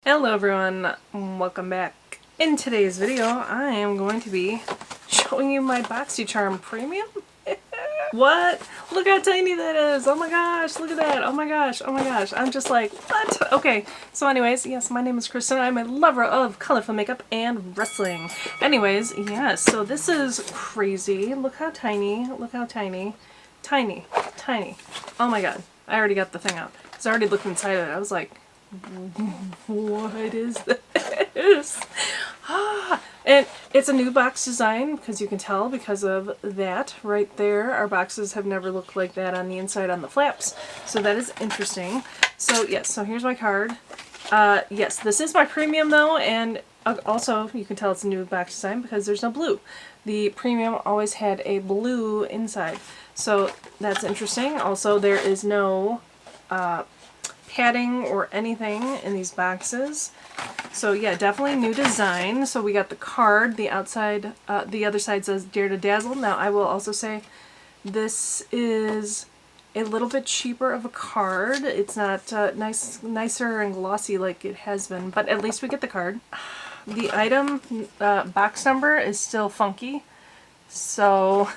Hello everyone, welcome back. In today's video, I am going to be showing you my Boxycharm Premium. What? Look how tiny that is! Oh my gosh, look at that! Oh my gosh, oh my gosh. I'm just like, what? Okay, so anyways, yes, my name is Kristen. I'm a lover of colorful makeup and wrestling. Anyways, yes, so this is crazy. Look how tiny, look how tiny. Tiny, tiny. Oh my god, I already got the thing out. Because I already looked inside of it. I was like, what is this? And it's a new box design, because you can tell because of that right there. Our boxes have never looked like that on the inside on the flaps, so that is interesting. So yes, so here's my card. Yes, this is my premium though, and also you can tell it's a new box design because there's no blue. The premium always had a blue inside, so that's interesting. Also, there is no padding or anything in these boxes. So yeah, definitely new design. So we got the card, the outside, the other side says Dare to Dazzle. Now I will also say this is a little bit cheaper of a card. It's not nicer and glossy like it has been, but at least we get the card. The item box number is still funky. So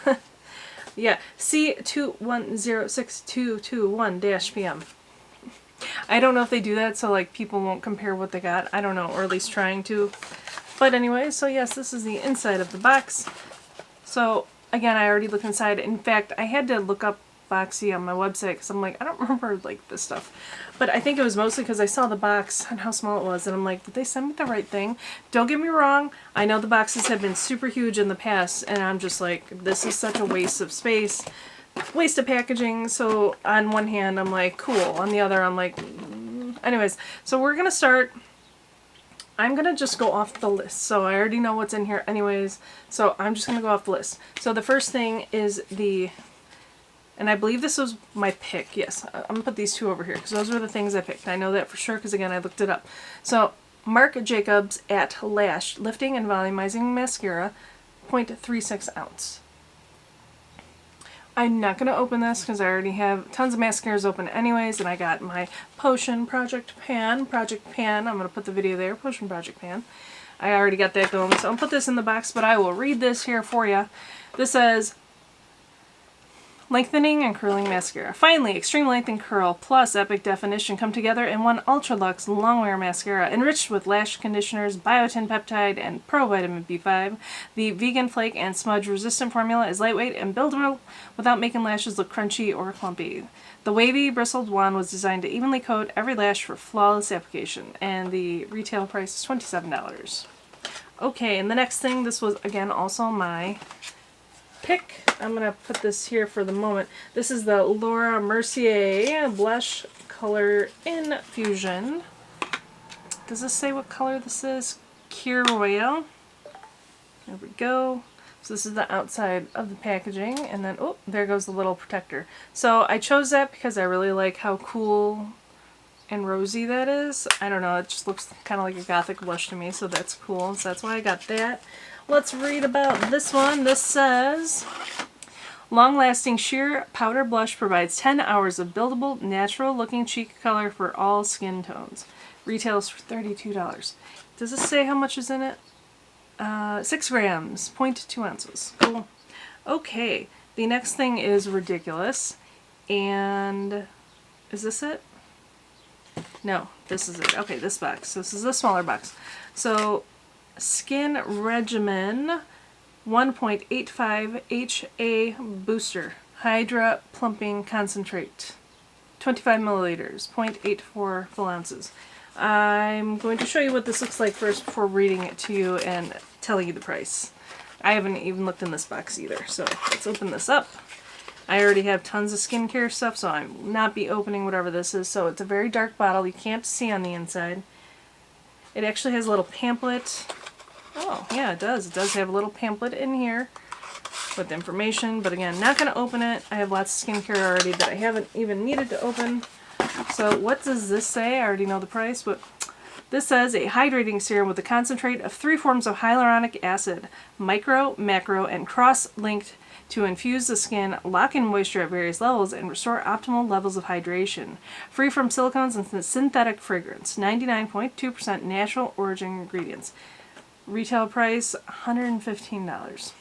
yeah, C21062221-PM. I don't know if they do that so like people won't compare what they got. I don't know, or at least trying to. But anyway, so yes, this is the inside of the box. So again, I already looked inside. In fact, I had to look up Boxy on my website because I'm like, I don't remember like this stuff. But I think it was mostly because I saw the box and how small it was, and I'm like, did they send me the right thing? Don't get me wrong, I know the boxes have been super huge in the past, and I'm just like, this is such a waste of space. Waste of packaging. So on one hand I'm like, cool, on the other I'm like, anyways, so we're gonna start. I'm gonna just go off the list, so I already know what's in here anyways, so I'm just gonna go off the list. So the first thing is and I believe this was my pick, yes, I'm gonna put these two over here because those were the things I picked. I know that for sure because again I looked it up. So Marc Jacobs at Lash Lifting and Volumizing Mascara, 0.36 ounce. I'm not going to open this because I already have tons of mascaras open anyways, and I got my Potion Project Pan. I'm going to put the video there, Potion Project Pan. I already got that going, so I'll put this in the box, but I will read this here for you. This says, Lengthening and Curling Mascara. Finally, extreme length and curl plus epic definition come together in one Ultra Luxe Longwear Mascara. Enriched with lash conditioners, biotin peptide, and provitamin B5, the vegan flake and smudge resistant formula is lightweight and buildable without making lashes look crunchy or clumpy. The wavy bristled wand was designed to evenly coat every lash for flawless application, and the retail price is $27. Okay, and the next thing, this was again also my pick. I'm going to put this here for the moment. This is the Laura Mercier Blush Color Infusion. Does this say what color this is? Cure Royale. There we go. So this is the outside of the packaging, and then, oh, there goes the little protector. So I chose that because I really like how cool and rosy that is. I don't know, it just looks kind of like a gothic blush to me, so that's cool. So that's why I got that. Let's read about this one. This says, long-lasting sheer powder blush provides 10 hours of buildable, natural-looking cheek color for all skin tones. Retails for $32. Does this say how much is in it? 6 grams, 0.2 ounces. Cool. Okay, the next thing is ridiculous. And is this it? No, this is it. Okay, this box. This is a smaller box. So, Skin Regimen 1.85 HA Booster Hydra Plumping Concentrate, 25 milliliters, 0.84 full ounces. I'm going to show you what this looks like first before reading it to you and telling you the price. I haven't even looked in this box either, so let's open this up. I already have tons of skincare stuff, so I will not be opening whatever this is. So it's a very dark bottle. You can't see on the inside. It actually has a little pamphlet. Oh, yeah, it does. It does have a little pamphlet in here with information, but again, not going to open it. I have lots of skincare already that I haven't even needed to open. So what does this say? I already know the price, but this says a hydrating serum with a concentrate of 3 forms of hyaluronic acid, micro, macro, and cross-linked to infuse the skin, lock in moisture at various levels, and restore optimal levels of hydration. Free from silicones and synthetic fragrance. 99.2% natural origin ingredients. Retail price $115.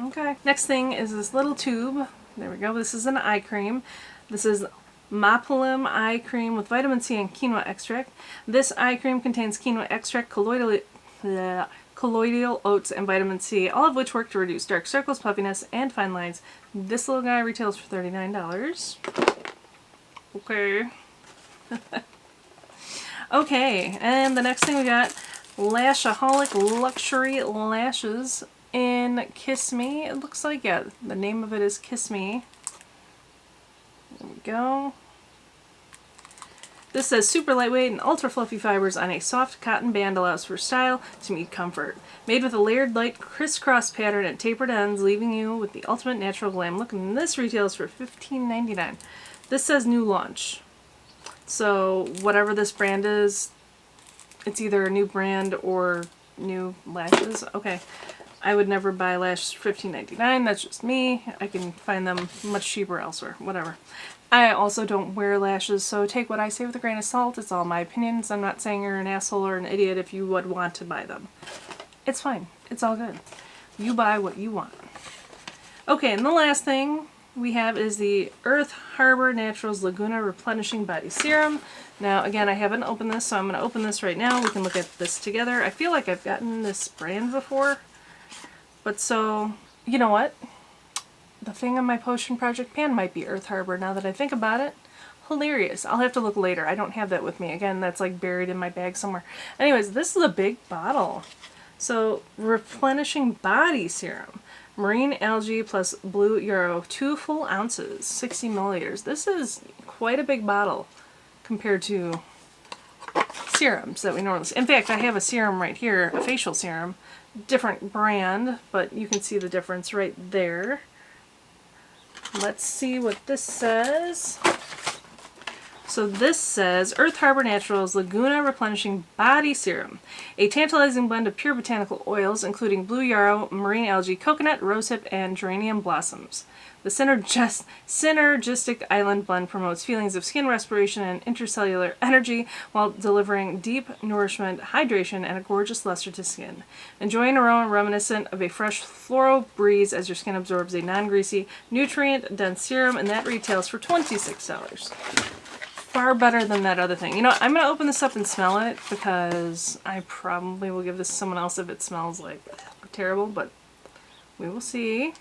Okay. Next thing is this little tube. There we go. This is an eye cream. This is Mapalim eye cream with vitamin C and quinoa extract. This eye cream contains quinoa extract, colloidal oats, and vitamin C, all of which work to reduce dark circles, puffiness, and fine lines. This little guy retails for $39. Okay. Okay, and the next thing we got, Lashaholic Luxury Lashes in Kiss Me. It looks like, yeah, the name of it is Kiss Me. There we go. This says super lightweight and ultra fluffy fibers on a soft cotton band allows for style to meet comfort. Made with a layered light crisscross pattern at tapered ends, leaving you with the ultimate natural glam look. And this retails for $15.99. This says new launch. So whatever this brand is, it's either a new brand or new lashes. Okay. I would never buy lashes for $15.99. That's just me. I can find them much cheaper elsewhere. Whatever. I also don't wear lashes, so take what I say with a grain of salt. It's all my opinions. I'm not saying you're an asshole or an idiot if you would want to buy them. It's fine. It's all good. You buy what you want. Okay, and the last thing we have is the Earth Harbor Naturals Laguna Replenishing Body Serum. Now, again, I haven't opened this, so I'm going to open this right now. We can look at this together. I feel like I've gotten this brand before. But so, you know what? The thing on my potion project pan might be Earth Harbor now that I think about it. Hilarious. I'll have to look later. I don't have that with me. Again, that's like buried in my bag somewhere. Anyways, this is a big bottle. So, Replenishing Body Serum. Marine algae plus blue yarrow. 2 full ounces. 60 milliliters. This is quite a big bottle compared to serums that we normally see. In fact, I have a serum right here, a facial serum. Different brand, but you can see the difference right there. Let's see what this says. So this says Earth Harbor Naturals Laguna Replenishing Body Serum. A tantalizing blend of pure botanical oils, including blue yarrow, marine algae, coconut, rosehip, and geranium blossoms. The synergistic island blend promotes feelings of skin respiration and intercellular energy while delivering deep nourishment, hydration, and a gorgeous luster to skin. Enjoy an aroma reminiscent of a fresh floral breeze as your skin absorbs a non-greasy, nutrient-dense serum, and that retails for $26. Far better than that other thing. You know, I'm going to open this up and smell it because I probably will give this to someone else if it smells like terrible, but we will see.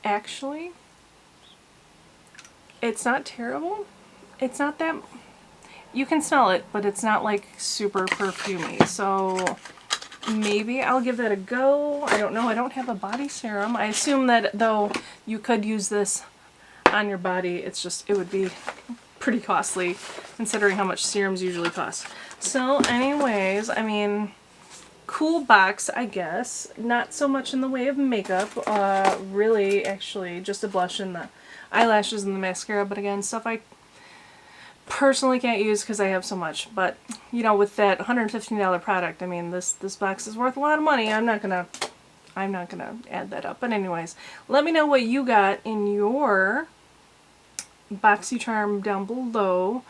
Actually, it's not terrible. It's not that... You can smell it, but it's not like super perfumey. So maybe I'll give that a go. I don't know. I don't have a body serum. I assume that though you could use this on your body, it's just, it would be pretty costly considering how much serums usually cost. So anyways, I mean, cool box, I guess. Not so much in the way of makeup. Really, actually, just a blush and the eyelashes and the mascara. But again, stuff I personally can't use because I have so much. But, you know, with that $115 product, I mean, this box is worth a lot of money. I'm not gonna add that up. But anyways, let me know what you got in your Boxycharm down below.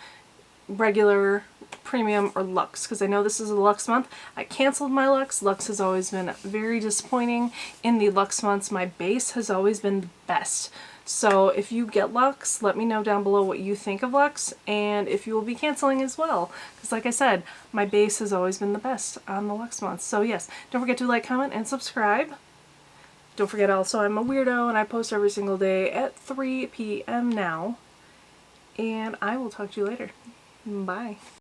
Regular, premium, or Luxe, because I know this is a Luxe month. I canceled my Luxe. Luxe has always been very disappointing. In the Luxe months, my base has always been the best. So if you get Luxe, let me know down below what you think of Luxe, and if you will be canceling as well. Because like I said, my base has always been the best on the Luxe months. So yes, don't forget to like, comment, and subscribe. Don't forget also, I'm a weirdo, and I post every single day at 3 p.m. now. And I will talk to you later. Bye.